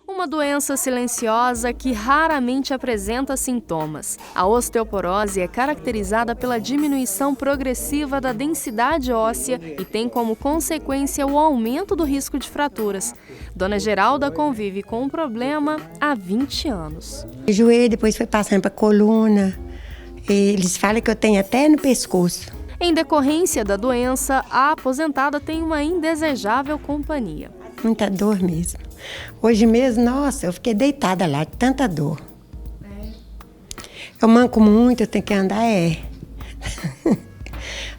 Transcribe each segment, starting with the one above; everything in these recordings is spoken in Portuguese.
Uma doença silenciosa que raramente apresenta sintomas. A osteoporose é caracterizada pela diminuição progressiva da densidade óssea e tem como consequência o aumento do risco de fraturas. Dona Geralda convive com o problema há 20 anos. O joelho depois foi passando para a coluna. Eles falam que eu tenho até no pescoço. Em decorrência da doença, a aposentada tem uma indesejável companhia. Muita dor mesmo. Hoje mesmo, nossa, eu fiquei deitada lá, de tanta dor. Eu manco muito, eu tenho que andar,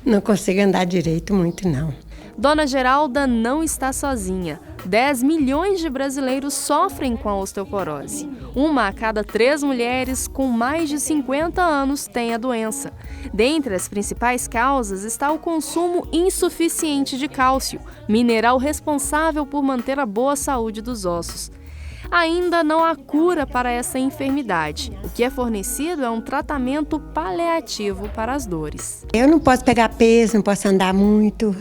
Não consigo andar direito muito, não. Dona Geralda não está sozinha. 10 milhões de brasileiros sofrem com a osteoporose. Uma a cada 3 mulheres com mais de 50 anos tem a doença. Dentre as principais causas está o consumo insuficiente de cálcio, mineral responsável por manter a boa saúde dos ossos. Ainda não há cura para essa enfermidade. O que é fornecido é um tratamento paliativo para as dores. Eu não posso pegar peso, não posso andar muito.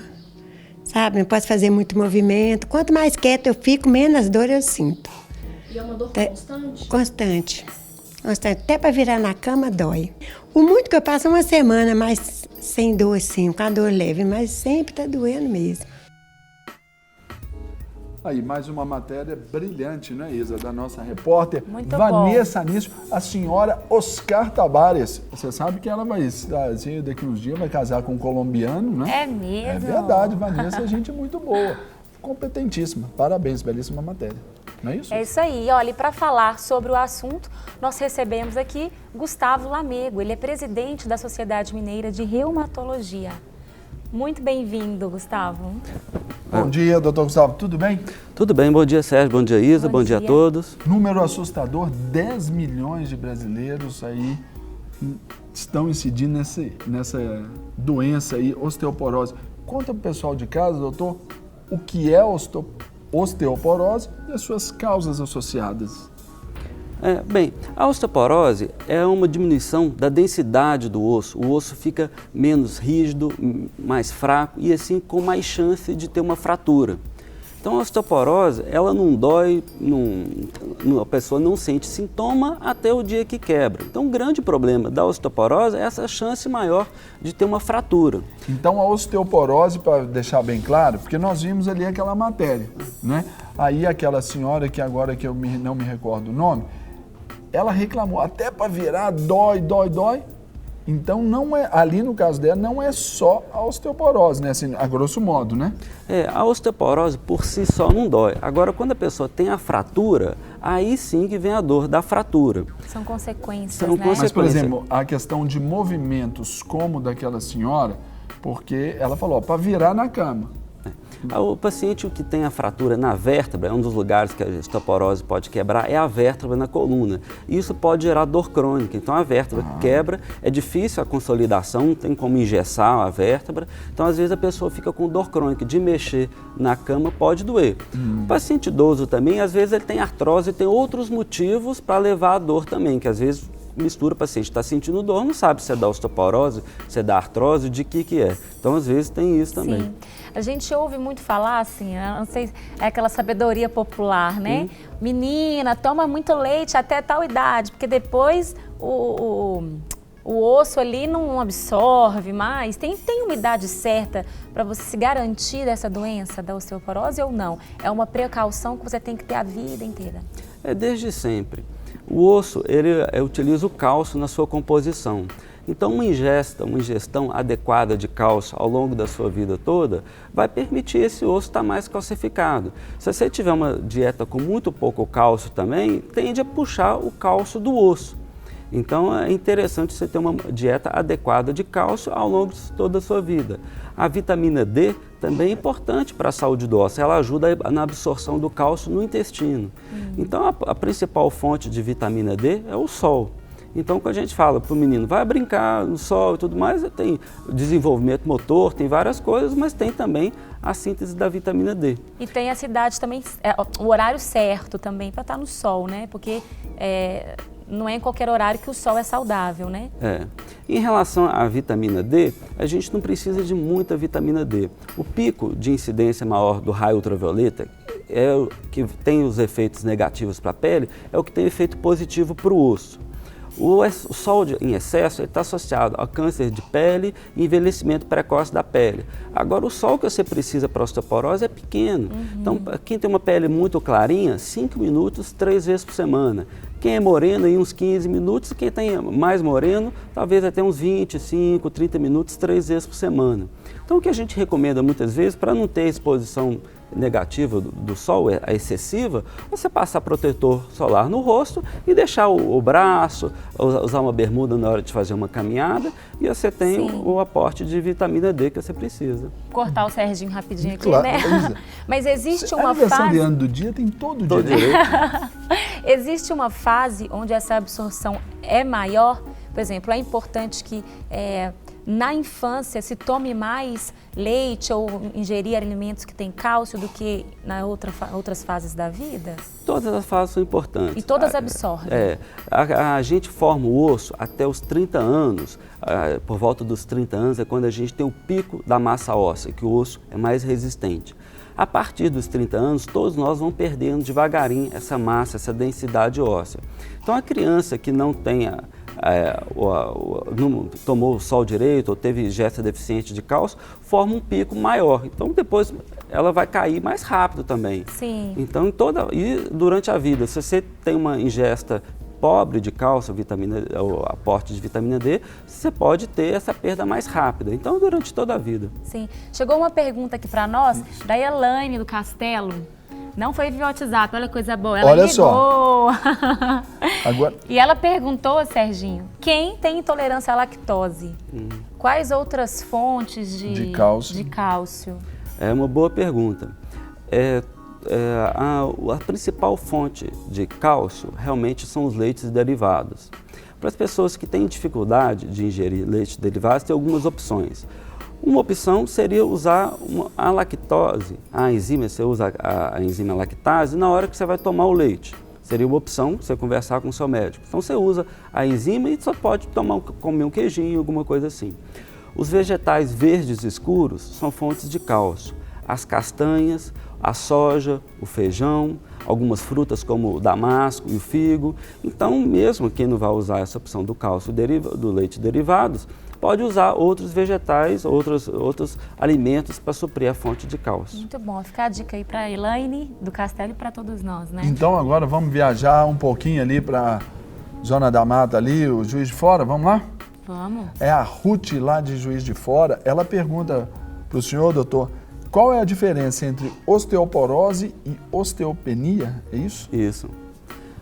Sabe, não posso fazer muito movimento. Quanto mais quieta eu fico, menos dor eu sinto. E é uma dor constante? Constante. Até para virar na cama dói. O muito que eu passo é uma semana, mas sem dor assim, com a dor leve, mas sempre está doendo mesmo. Aí, mais uma matéria brilhante, né, Isa, da nossa repórter Muito Vanessa Anísio, a senhora Oscar Tabares. Você sabe que ela vai, assim, daqui uns dias, vai casar com um colombiano, né? É mesmo? É verdade, Vanessa é gente muito boa, competentíssima. Parabéns, belíssima matéria. Não é isso? É isso aí. Olha, e para falar sobre o assunto, nós recebemos aqui Gustavo Lamego. Ele é presidente da Sociedade Mineira de Reumatologia. Muito bem-vindo, Gustavo. Bom dia, doutor Gustavo, tudo bem? Tudo bem, bom dia Sérgio, bom dia Isa, bom dia a todos. Número assustador, 10 milhões de brasileiros aí estão incidindo nessa doença aí, osteoporose. Conta para o pessoal de casa, doutor, o que é osteoporose e as suas causas associadas. Bem, a osteoporose é uma diminuição da densidade do osso. O osso fica menos rígido, mais fraco e assim com mais chance de ter uma fratura. Então a osteoporose, ela não dói, a pessoa não sente sintoma até o dia que quebra. Então o grande problema da osteoporose é essa chance maior de ter uma fratura. Então a osteoporose, para deixar bem claro, porque nós vimos ali aquela matéria, né? Aí aquela senhora que agora que eu não me recordo o nome, ela reclamou, até para virar, dói. Então, não é, ali no caso dela, não é só a osteoporose, né? Assim, a grosso modo, né? A osteoporose por si só não dói. Agora, quando a pessoa tem a fratura, aí sim que vem a dor da fratura. São consequências, né? Mas, por exemplo, a questão de movimentos como daquela senhora, porque ela falou, para virar na cama. O paciente que tem a fratura na vértebra, um dos lugares que a osteoporose pode quebrar é a vértebra na coluna. Isso pode gerar dor crônica. Então a vértebra quebra, é difícil a consolidação, não tem como engessar a vértebra. Então às vezes a pessoa fica com dor crônica, de mexer na cama pode doer. O paciente idoso também, às vezes ele tem artrose e tem outros motivos para levar a dor também, que às vezes mistura, o paciente está sentindo dor, não sabe se é da osteoporose, se é da artrose, de que é. Então, às vezes, tem isso também. Sim. A gente ouve muito falar, assim, não sei, é aquela sabedoria popular, né? Menina, toma muito leite até tal idade, porque depois o osso ali não absorve mais. Tem uma idade certa para você se garantir dessa doença, da osteoporose ou não? É uma precaução que você tem que ter a vida inteira? É desde sempre. O osso, ele utiliza o cálcio na sua composição. Então, uma ingestão adequada de cálcio ao longo da sua vida toda vai permitir esse osso estar mais calcificado. Se você tiver uma dieta com muito pouco cálcio também, tende a puxar o cálcio do osso. Então, é interessante você ter uma dieta adequada de cálcio ao longo de toda a sua vida. A vitamina D também é importante para a saúde do osso, ela ajuda na absorção do cálcio no intestino. Então, a principal fonte de vitamina D é o sol. Então, quando a gente fala para o menino, vai brincar no sol e tudo mais, tem desenvolvimento motor, tem várias coisas, mas tem também a síntese da vitamina D. E tem a cidade também, o horário certo também para estar no sol, né? Porque não é em qualquer horário que o sol é saudável, né? Em relação à vitamina D, a gente não precisa de muita vitamina D. O pico de incidência maior do raio ultravioleta, que tem os efeitos negativos para a pele, é o que tem efeito positivo para o osso. O sol em excesso está associado a câncer de pele e envelhecimento precoce da pele. Agora, o sol que você precisa para a osteoporose é pequeno. Então, quem tem uma pele muito clarinha, 5 minutos, 3 vezes por semana. Quem é moreno, aí uns 15 minutos. Quem tem mais moreno, talvez até uns 25, 30 minutos, 3 vezes por semana. Então, o que a gente recomenda muitas vezes, para não ter exposição negativa do sol, excessiva, você passar protetor solar no rosto e deixar o braço, usar uma bermuda na hora de fazer uma caminhada, e você tem o aporte de vitamina D que você precisa. Cortar o Serginho rapidinho aqui, claro, né? Mas existe uma fase... Aniversariante do dia tem todo direito. Existe uma fase onde essa absorção é maior? Por exemplo, é importante que na infância se tome mais leite ou ingerir alimentos que têm cálcio do que nas outras fases da vida? Todas as fases são importantes. E todas absorvem? A gente forma o osso até os 30 anos, por volta dos 30 anos é quando a gente tem o pico da massa óssea, que o osso é mais resistente. A partir dos 30 anos, todos nós vamos perdendo devagarinho essa massa, essa densidade óssea. Então, a criança que não tenha não tomou o sol direito ou teve ingesta deficiente de cálcio, forma um pico maior. Então, depois ela vai cair mais rápido também. Sim. Então, e durante a vida, se você tem uma ingesta pobre de cálcio, ou aporte de vitamina D, você pode ter essa perda mais rápida. Então, durante toda a vida. Sim. Chegou uma pergunta aqui para nós, da Elaine do Castelo. Não foi via WhatsApp, olha que coisa boa. Ela olha ligou. Só. Agora... E ela perguntou, Serginho, quem tem intolerância à lactose? Quais outras fontes de cálcio? É uma boa pergunta. A principal fonte de cálcio realmente são os leites derivados. Para as pessoas que têm dificuldade de ingerir leites derivados, tem algumas opções. Uma opção seria usar a lactose, a enzima, você usa a enzima lactase na hora que você vai tomar o leite. Seria uma opção você conversar com o seu médico. Então você usa a enzima e só pode comer um queijinho, alguma coisa assim. Os vegetais verdes escuros são fontes de cálcio. As castanhas, a soja, o feijão, algumas frutas como o damasco e o figo. Então, mesmo quem não vai usar essa opção do cálcio do leite derivados, pode usar outros vegetais, outros alimentos para suprir a fonte de cálcio. Muito bom. Fica a dica aí para a Elaine do Castelo e para todos nós, né? Então, agora vamos viajar um pouquinho ali para Zona da Mata ali, o Juiz de Fora, vamos lá? Vamos. É a Ruth lá de Juiz de Fora, ela pergunta para o senhor, doutor, qual é a diferença entre osteoporose e osteopenia, é isso? Isso.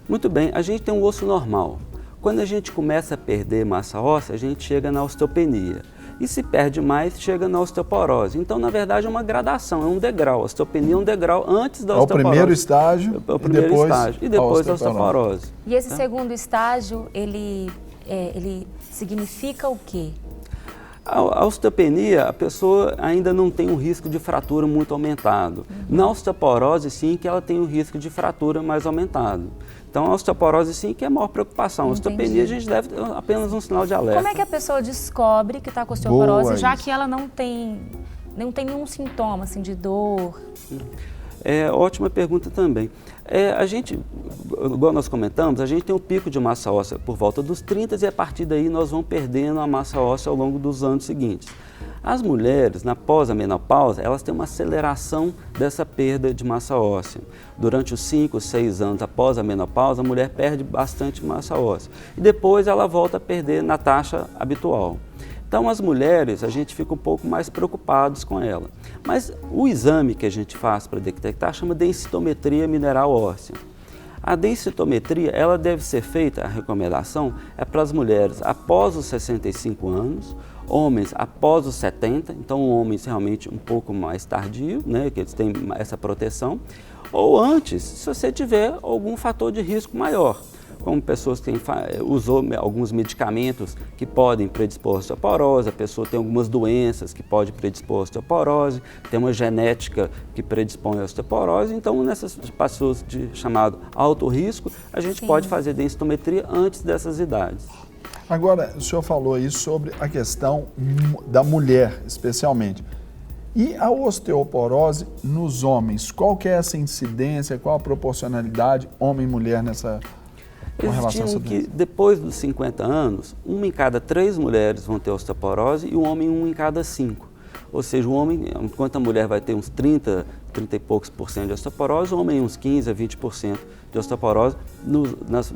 Muito bem, a gente tem um osso normal. Quando a gente começa a perder massa óssea, a gente chega na osteopenia. E se perde mais, chega na osteoporose. Então, na verdade, é uma gradação, é um degrau. A osteopenia é um degrau antes da osteoporose. É o primeiro estágio e depois a osteoporose. E esse segundo estágio, ele significa o quê? A osteopenia, a pessoa ainda não tem um risco de fratura muito aumentado. Na osteoporose, sim, que ela tem um risco de fratura mais aumentado. Então, a osteoporose, sim, que é a maior preocupação. A osteopenia, a gente deve ter apenas um sinal de alerta. Como é que a pessoa descobre que está com osteoporose, já que ela não tem nenhum sintoma, assim, de dor? Ótima pergunta também. A gente, igual nós comentamos, a gente tem um pico de massa óssea por volta dos 30 e a partir daí nós vamos perdendo a massa óssea ao longo dos anos seguintes. As mulheres, na pós-menopausa, elas têm uma aceleração dessa perda de massa óssea. Durante os 5, 6 anos após a menopausa, a mulher perde bastante massa óssea. E depois ela volta a perder na taxa habitual. Então, as mulheres, a gente fica um pouco mais preocupados com ela. Mas o exame que a gente faz para detectar chama densitometria mineral óssea. A densitometria, ela deve ser feita, a recomendação é para as mulheres após os 65 anos, homens após os 70, então homens realmente um pouco mais tardio, né, que eles têm essa proteção, ou antes, se você tiver algum fator de risco maior, como pessoas que usou alguns medicamentos que podem predispor a osteoporose, a pessoa tem algumas doenças que podem predispor a osteoporose, tem uma genética que predispõe a osteoporose, então nessas pessoas de chamado alto risco, a gente pode fazer densitometria antes dessas idades. Agora, o senhor falou aí sobre a questão da mulher, especialmente. E a osteoporose nos homens, qual que é essa incidência, qual a proporcionalidade homem e mulher nessa com relação a essa Estimam doença? que depois dos 50 anos, 1 em cada 3 mulheres vão ter osteoporose e o homem 1 em cada 5. Ou seja, o homem, enquanto a mulher vai ter uns 30 e poucos por cento de osteoporose, o homem uns 15 a 20% de osteoporose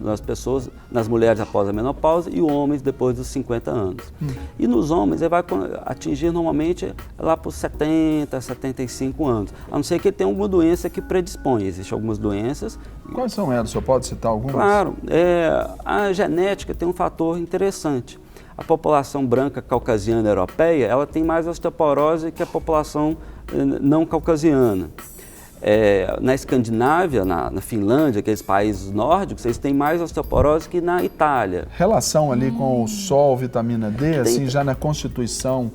nas pessoas, nas mulheres após a menopausa e os homens depois dos 50 anos. E nos homens ele vai atingir normalmente lá por 70, 75 anos, a não ser que ele tenha alguma doença que predispõe. Existem algumas doenças. Quais são elas? O senhor pode citar algumas? Claro, a genética tem um fator interessante. A população branca caucasiana europeia, ela tem mais osteoporose que a população não caucasiana. Na Escandinávia, na Finlândia, aqueles países nórdicos, eles têm mais osteoporose que na Itália. Relação ali com o sol, vitamina D, assim, já na constituição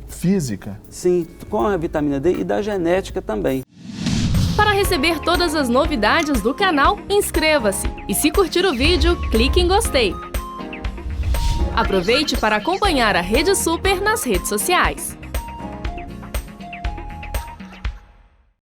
física? Sim, com a vitamina D e da genética também. Para receber todas as novidades do canal, inscreva-se e se curtir o vídeo, clique em gostei. Aproveite para acompanhar a Rede Super nas redes sociais.